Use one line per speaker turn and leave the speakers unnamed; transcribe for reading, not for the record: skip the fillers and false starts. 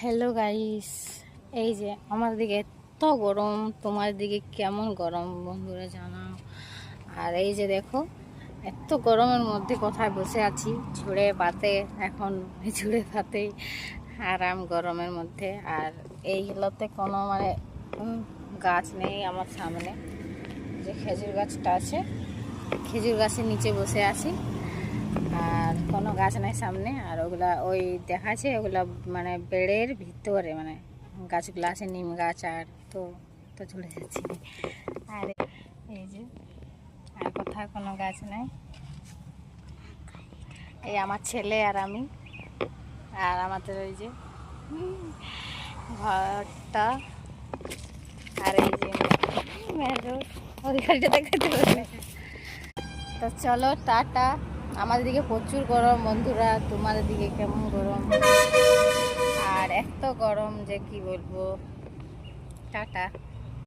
Hello guys, এই যে আমার দিকে এত গরম, তোমার দিকে কেমন গরম বন্ধুরা জানাও। আর এই যে দেখো, এত গরমের মধ্যে কোথায় বসে আছি ঝুড়ে পাতে। এখন ঝুড়ে পাতেই আরাম গরমের মধ্যে। আর এইগুলোতে কোনো গাছ নেই আমার সামনে। যে খেজুর গাছটা আছে, খেজুর গাছের নিচে বসে আছি, আর কোনো গাছ নাই সামনে। আর ওগুলা ওই দেখাচ্ছে, ওগুলা বেড়ের ভিতরে গাছগুলো আছে, নিম গাছ। আর তো তো চলে যাচ্ছি। আর এই যে আর কোথাও কোনো গাছ নাই। এই আমার ছেলে আর আমি, আর আমাদের ওই যে ঘরটা, আর এই যে ওই গাড়িটা দেখাতে পারবে। তো চলো টাটা। আমাদের দিকে প্রচুর গরম বন্ধুরা, তোমাদের দিকে কেমন গরম? আর এত গরম যে কি বলবো। টাটা।